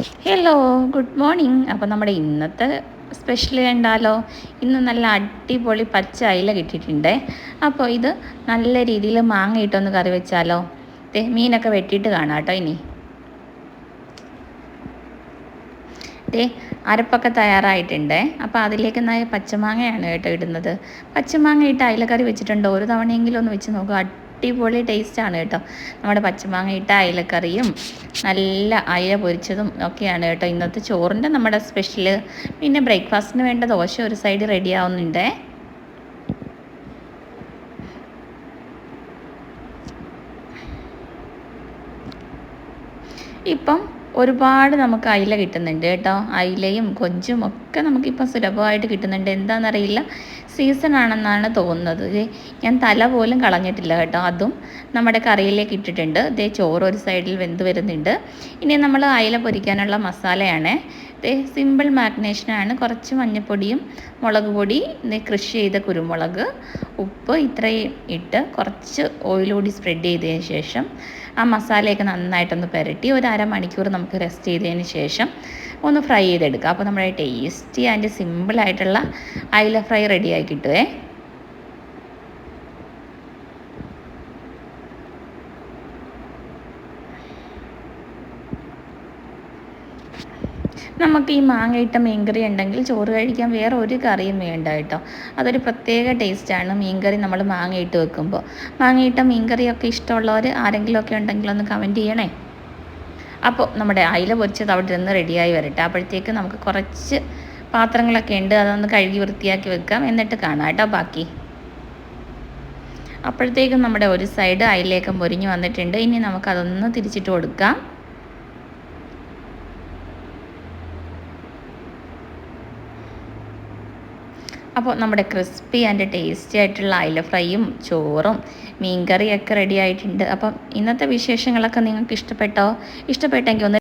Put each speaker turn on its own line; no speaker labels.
Hello, good morning. അപ്പോൾ നമ്മുടെ ഇന്നത്തെ സ്പെഷ്യൽ കണ്ടാലോ? ഇന്ന് നല്ല അടിപൊളി പച്ച അയില കിട്ടിയിട്ടുണ്ട്. അപ്പോൾ ഇത് നല്ല രീതിയിൽ മാങ്ങ ഇട്ടൊന്ന് കറി വെച്ചാലോ? മീനൊക്കെ വെട്ടിയിട്ട് കാണാം കേട്ടോ. ഇനി അരപ്പൊക്കെ തയ്യാറായിട്ടുണ്ട്. അപ്പോൾ അതിലേക്ക് പച്ചമാങ്ങയാണ് കേട്ടോ ഇടുന്നത്. പച്ചമാങ്ങ ഇട്ട് അയിലക്കറി വെച്ചിട്ടുണ്ടോ? ഒരു തവണയെങ്കിലും ഒന്ന് വെച്ച് നോക്കുക. അടിപൊളി ടേസ്റ്റാണ് കേട്ടോ. നമ്മുടെ പച്ചമാങ്ങ ഇട്ട അയിലക്കറിയും നല്ല അയില പൊരിച്ചതും ഒക്കെയാണ് കേട്ടോ ഇന്നത്തെ ചോറിൻ്റെ നമ്മുടെ സ്പെഷ്യൽ. പിന്നെ ബ്രേക്ക്ഫാസ്റ്റിന് വേണ്ട ദോശ ഒരു സൈഡ് റെഡി ആവുന്നുണ്ട്. ഇപ്പം ഒരുപാട് നമുക്ക് അയില കിട്ടുന്നുണ്ട് കേട്ടോ. അയിലയും കൊഞ്ചും ഒക്കെ നമുക്കിപ്പം സുലഭമായിട്ട് കിട്ടുന്നുണ്ട്. എന്താണെന്നറിയില്ല, സീസൺ ആണെന്നാണ് തോന്നുന്നത്. ഞാൻ തല പോലും കളഞ്ഞിട്ടില്ല കേട്ടോ. അതും നമ്മുടെ കറിയിലേക്ക് ഇട്ടിട്ടുണ്ട്. ചോറ് ഒരു സൈഡിൽ വെന്ത് വരുന്നുണ്ട്. ഇനി നമ്മൾ അയില പൊരിക്കാനുള്ള മസാലയാണ്. സിമ്പിൾ മാഗ്നേഷനാണ്. കുറച്ച് മഞ്ഞൾപ്പൊടിയും മുളക് പൊടി, കൃഷി ചെയ്ത കുരുമുളക്, ഉപ്പ് ഇത്രയും ഇട്ട് കുറച്ച് ഓയിൽ കൂടി സ്പ്രെഡ് ചെയ്തതിന് ശേഷം ആ മസാലയൊക്കെ നന്നായിട്ടൊന്ന് പുരട്ടി ഒരു അരമണിക്കൂർ നമുക്ക് റെസ്റ്റ് ചെയ്തതിന് ശേഷം ഒന്ന് ഫ്രൈ ചെയ്തെടുക്കുക. അപ്പോൾ നമ്മുടെ ടേസ്റ്റി ആൻഡ് സിമ്പിളായിട്ടുള്ള അയില ഫ്രൈ റെഡിയായി കിട്ടുമേ. നമുക്ക് ഈ മാങ്ങയിട്ട മീൻകറി ഉണ്ടെങ്കിൽ ചോറ് കഴിക്കാൻ വേറെ ഒരു കറിയും വേണ്ട കേട്ടോ. അതൊരു പ്രത്യേക ടേസ്റ്റാണ് മീൻകറി നമ്മൾ മാങ്ങയിട്ട് വെക്കുമ്പോൾ. മാങ്ങയിട്ട മീൻകറിയൊക്കെ ഇഷ്ടമുള്ളവർ ആരെങ്കിലുമൊക്കെ ഉണ്ടെങ്കിൽ ഒന്ന് കമൻറ്റ് ചെയ്യണേ. അപ്പോൾ നമ്മുടെ അയില പൊരിച്ചത് അവിടെ നിന്ന് റെഡിയായി വരട്ടെ. അപ്പോഴത്തേക്ക് നമുക്ക് കുറച്ച് പാത്രങ്ങളൊക്കെ ഉണ്ട്, അതൊന്ന് കഴുകി വൃത്തിയാക്കി വെക്കാം. എന്നിട്ട് കാണാം കേട്ടോ ബാക്കി. അപ്പോഴത്തേക്കും നമ്മുടെ ഒരു സൈഡ് അയിലേക്ക് മൊരിഞ്ഞ് വന്നിട്ടുണ്ട്. ഇനി നമുക്കതൊന്ന് തിരിച്ചിട്ട് കൊടുക്കാം. അപ്പോൾ നമ്മുടെ ക്രിസ്പി ആൻഡ് ടേസ്റ്റി ആയിട്ടുള്ള അയില ഫ്രൈയും ചോറും മീൻകറിയൊക്കെ റെഡി ആയിട്ടുണ്ട്. അപ്പം ഇന്നത്തെ വിശേഷങ്ങളൊക്കെ നിങ്ങൾക്ക് ഇഷ്ടപ്പെട്ടെങ്കിൽ ഒന്ന്